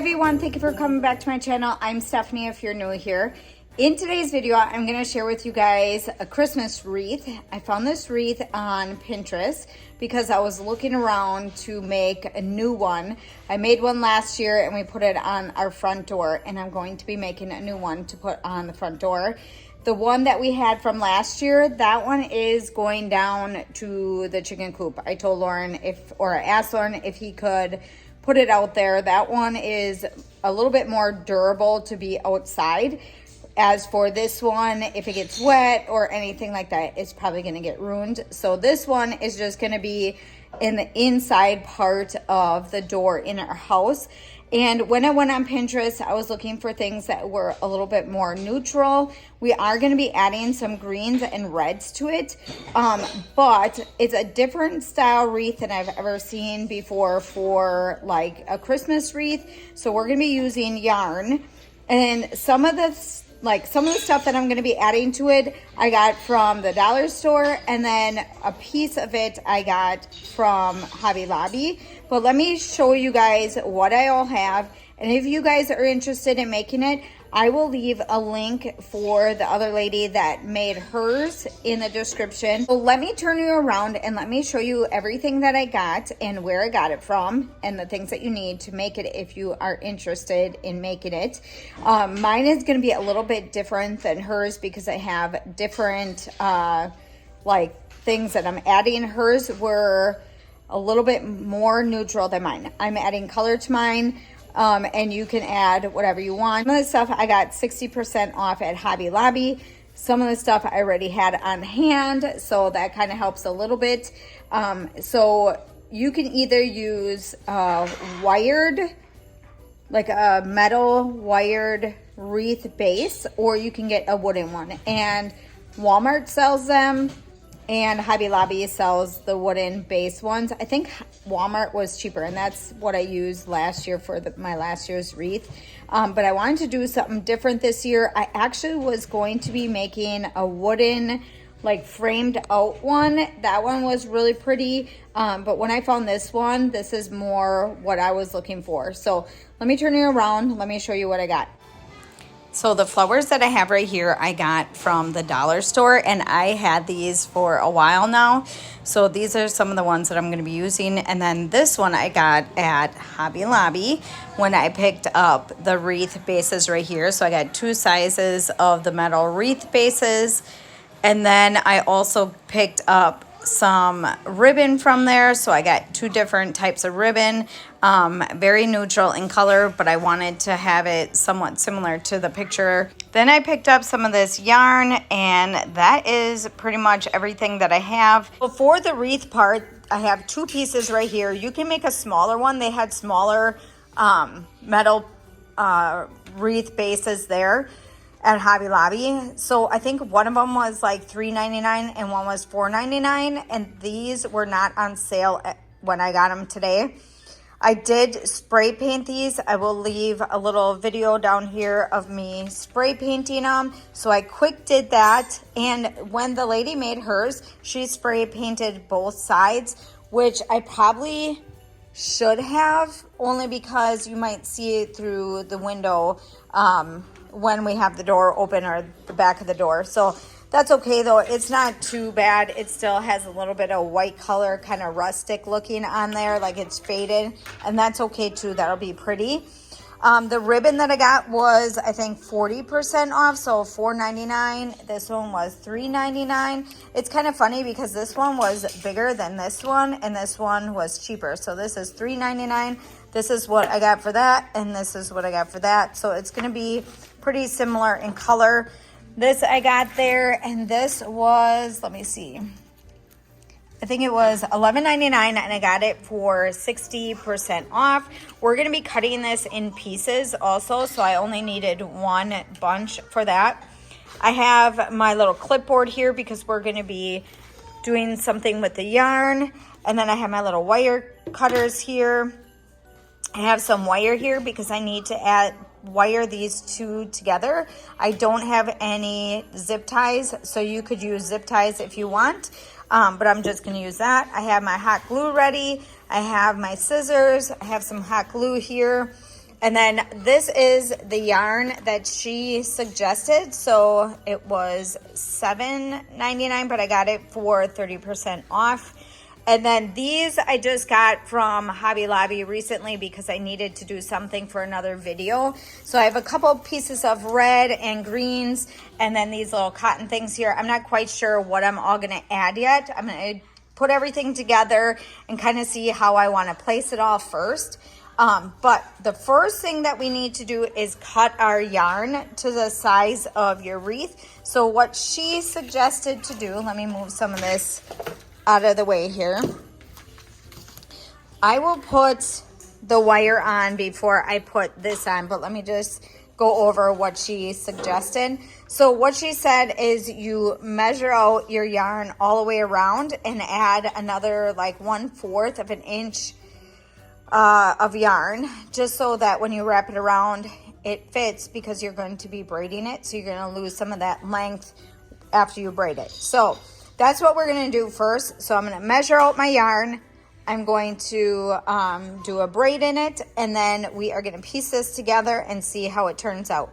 everyone, thank you for coming back to my channel. I'm Stephanie if you're new here. In today's video, I'm going to share with you guys a Christmas wreath. I found this wreath on Pinterest because I was looking around to make a new one. I made one last year and we put it on our front door, and I'm going to be making a new one to put on the front door. The one that we had from last year, that one is going down to the chicken coop. I told Lauren I asked Lauren if he could put it out there. That one is a little bit more durable to be outside. As for this one, if it gets wet or anything like that, it's probably going to get ruined. So this one is just going to be in the inside part of the door in our house. And when I went on Pinterest, I was looking for things that were a little bit more neutral. We are going to be adding some greens and reds to it, but it's a different style wreath than I've ever seen before for like a Christmas wreath. So we're going to be using yarn, and some of the stuff that I'm going to be adding to it, I got from the dollar store, and then a piece of it I got from Hobby Lobby. But let me show you guys what I all have. And if you guys are interested in making it, I will leave a link for the other lady that made hers in the description. So let me turn you around and let me show you everything that I got and where I got it from and the things that you need to make it if you are interested in making it. Mine is going to be a little bit different than hers because I have different things that I'm adding. Hers were a little bit more neutral than mine. I'm adding color to mine. And you can add whatever you want. Some of the stuff I got 60% off at Hobby Lobby. Some of the stuff I already had on hand, so that kind of helps a little bit. So you can either use wired, like a metal wired wreath base, or you can get a wooden one. And Walmart sells them, and Hobby Lobby sells the wooden base ones. I think Walmart was cheaper, and that's what I used last year for my last year's wreath. But I wanted to do something different this year. I actually was going to be making a wooden, framed out one. That one was really pretty. But when I found this one, this is more what I was looking for. So let me turn you around. Let me show you what I got. So the flowers that I have right here, I got from the dollar store, and I had these for a while now. So these are some of the ones that I'm going to be using. And then this one I got at Hobby Lobby when I picked up the wreath bases right here. So I got two sizes of the metal wreath bases. And then I also picked up some ribbon from there, so I got two different types of ribbon, very neutral in color, but I wanted to have it somewhat similar to the picture. Then I picked up some of this yarn, and that is pretty much everything that I have. For the wreath part, I have two pieces right here. You can make a smaller one. They had smaller metal wreath bases there at Hobby Lobby. So I think one of them was like $3.99 and one was $4.99, and these were not on sale when I got them today. I did spray paint these. I will leave a little video down here of me spray painting them. So I quick did that, and when the lady made hers, she spray painted both sides, which I probably should have, only because you might see it through the window when we have the door open, or the back of the door. So that's okay though. It's not too bad. It still has a little bit of white color, kind of rustic looking on there, like it's faded, and that's okay too. That'll be pretty. The ribbon that I got was, I think, 40% off, so $4.99. This one was $3.99. It's kind of funny because this one was bigger than this one, and this one was cheaper. So this is $3.99. This is what I got for that, and this is what I got for that. So it's going to be pretty similar in color. This I got there, and this was, let me see, I think it was $11.99, and I got it for 60% off. We're going to be cutting this in pieces also, so I only needed one bunch for that. I have my little clipboard here because we're going to be doing something with the yarn. And then I have my little wire cutters here. I have some wire here because I need to wire these two together. I don't have any zip ties, so you could use zip ties if you want. But I'm just going to use that. I have my hot glue ready. I have my scissors. I have some hot glue here. And then this is the yarn that she suggested. So it was $7.99, but I got it for 30% off. And then these I just got from Hobby Lobby recently because I needed to do something for another video. So I have a couple pieces of red and greens, and then these little cotton things here. I'm not quite sure what I'm all gonna add yet. I'm gonna put everything together and kind of see how I wanna place it all first. But the first thing that we need to do is cut our yarn to the size of your wreath. So what she suggested to do, let me move some of this out of the way here. I will put the wire on before I put this on, but let me just go over what she suggested. So what she said is you measure out your yarn all the way around and add another like 1/4 of an inch of yarn, just so that when you wrap it around it fits, because you're going to be braiding it, so you're going to lose some of that length after you braid it. So that's what we're going to do first. So I'm going to measure out my yarn. I'm going to do a braid in it, and then we are going to piece this together and see how it turns out.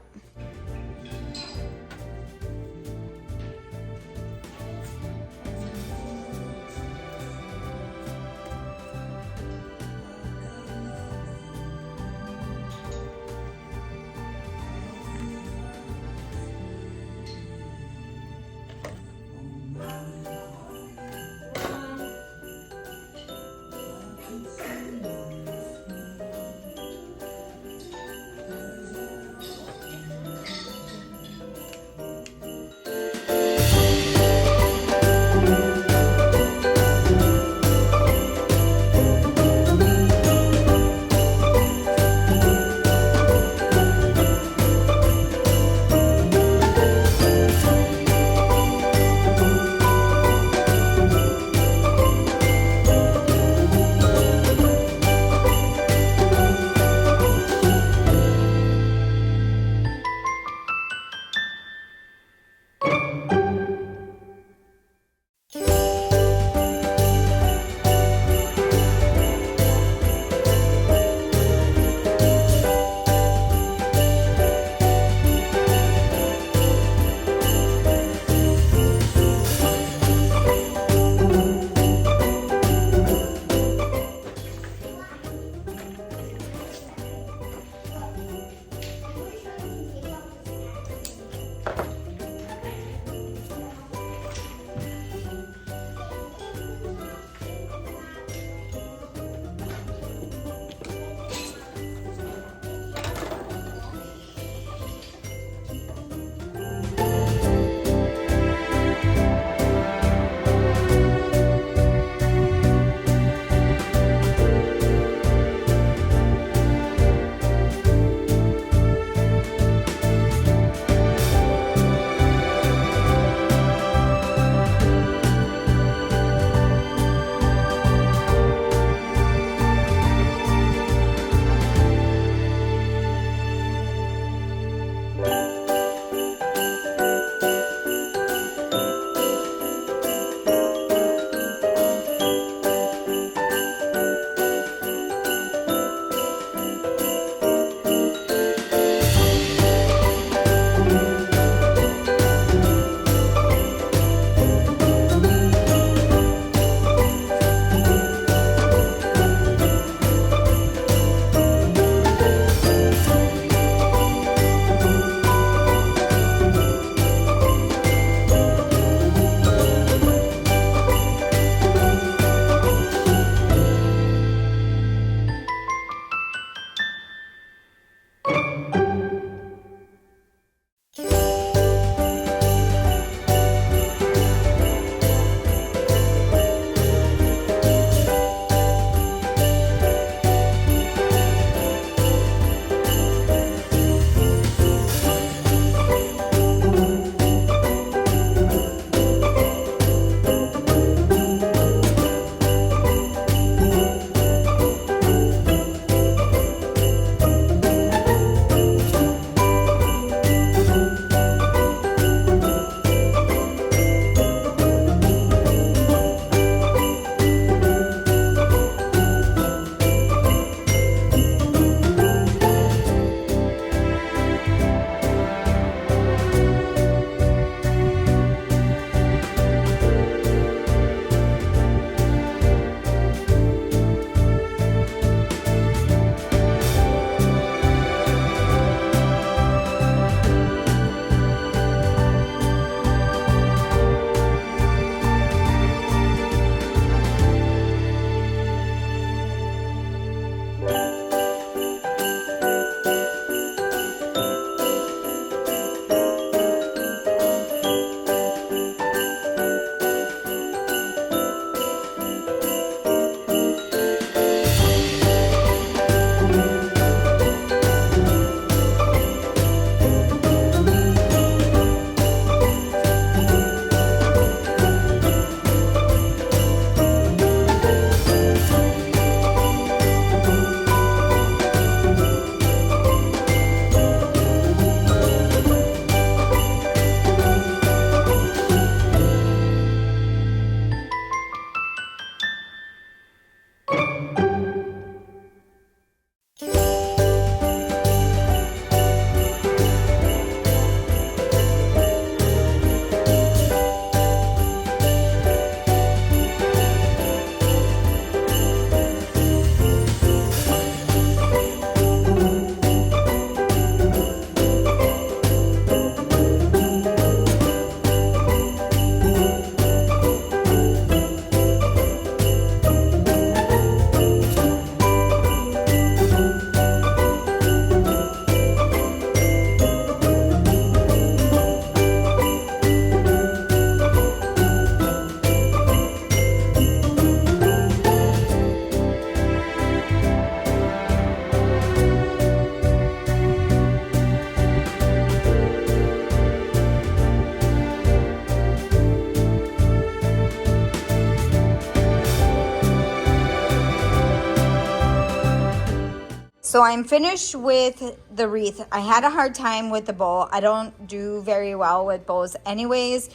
so I'm finished with the wreath. I had a hard time with the bow. I don't do very well with bows anyways.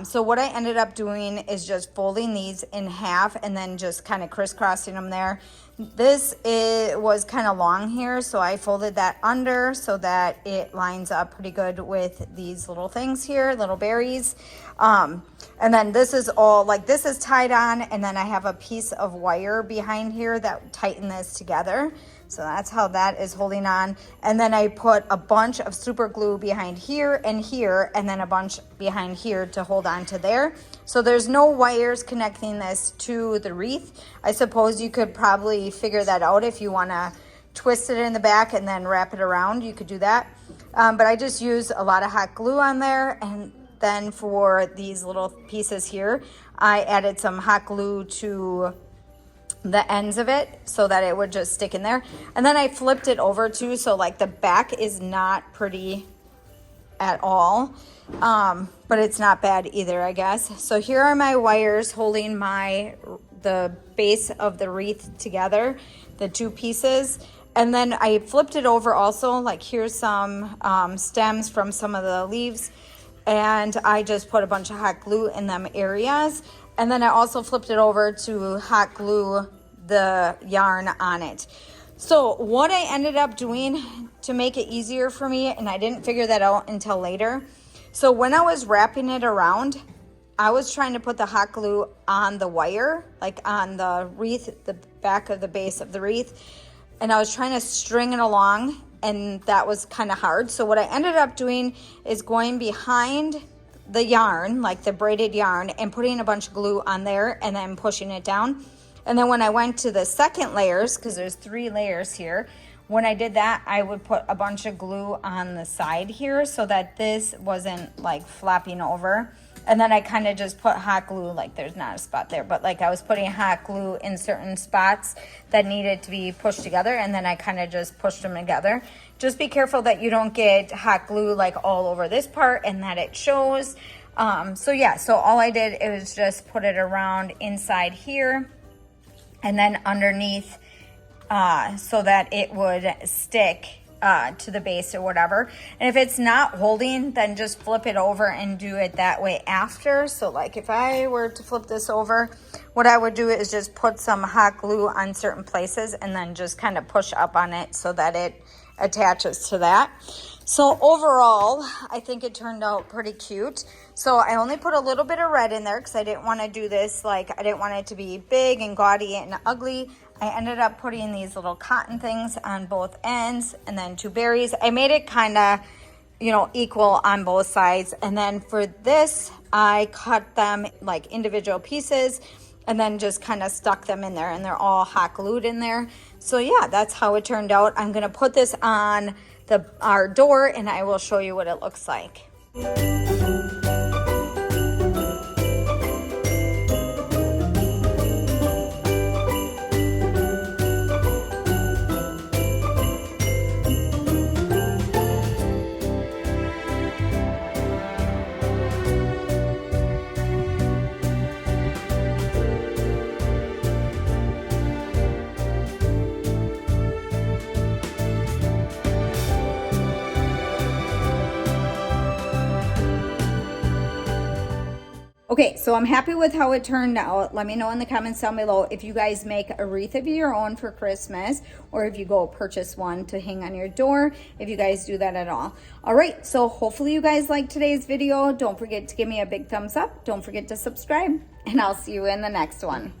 So what I ended up doing is just folding these in half and then just kind of crisscrossing them there. This was kind of long here, so I folded that under so that it lines up pretty good with these little things here, little berries. And then this is all, like, this is tied on, and then I have a piece of wire behind here that tighten this together. So that's how that is holding on. And then I put a bunch of super glue behind here, and then a bunch behind here to hold on to there. So there's no wires connecting this to the wreath. I suppose you could probably figure that out if you want to twist it in the back and then wrap it around. You could do that. But I just used a lot of hot glue on there. And then for these little pieces here, I added some hot glue to the ends of it so that it would just stick in there. And then I flipped it over too, so like the back is not pretty at all, but it's not bad either, I guess. So here are my wires holding the base of the wreath together, the two pieces. And then I flipped it over also, like here's some stems from some of the leaves, and I just put a bunch of hot glue in them areas. And then I also flipped it over to hot glue the yarn on it. So what I ended up doing to make it easier for me, and I didn't figure that out until later. So when I was wrapping it around, I was trying to put the hot glue on the wire, like on the wreath, the back of the base of the wreath. And I was trying to string it along, and that was kind of hard. So what I ended up doing is going behind the yarn, like the braided yarn, and putting a bunch of glue on there and then pushing it down. And then when I went to the second layers, because there's 3 layers here, when I did that, I would put a bunch of glue on the side here so that this wasn't like flopping over. And then I kind of just put hot glue, like there's not a spot there, but like I was putting hot glue in certain spots that needed to be pushed together, and then I kind of just pushed them together. Just be careful that you don't get hot glue like all over this part and that it shows. So yeah, so all I did is just put it around inside here and then underneath so that it would stick to the base or whatever. And if it's not holding, then just flip it over and do it that way after. So like if I were to flip this over, what I would do is just put some hot glue on certain places and then just kind of push up on it so that it attaches to that. So overall, I think it turned out pretty cute. So I only put a little bit of red in there because I didn't want to do this, like I didn't want it to be big and gaudy and ugly. I ended up putting these little cotton things on both ends and then 2 berries. I made it kind of, you know, equal on both sides. And then for this, I cut them like individual pieces and then just kind of stuck them in there, and they're all hot glued in there. So yeah, that's how it turned out. I'm gonna put this on our door and I will show you what it looks like. Okay, so I'm happy with how it turned out. Let me know in the comments down below if you guys make a wreath of your own for Christmas, or if you go purchase one to hang on your door, if you guys do that at all. All right, so hopefully you guys liked today's video. Don't forget to give me a big thumbs up. Don't forget to subscribe, and I'll see you in the next one.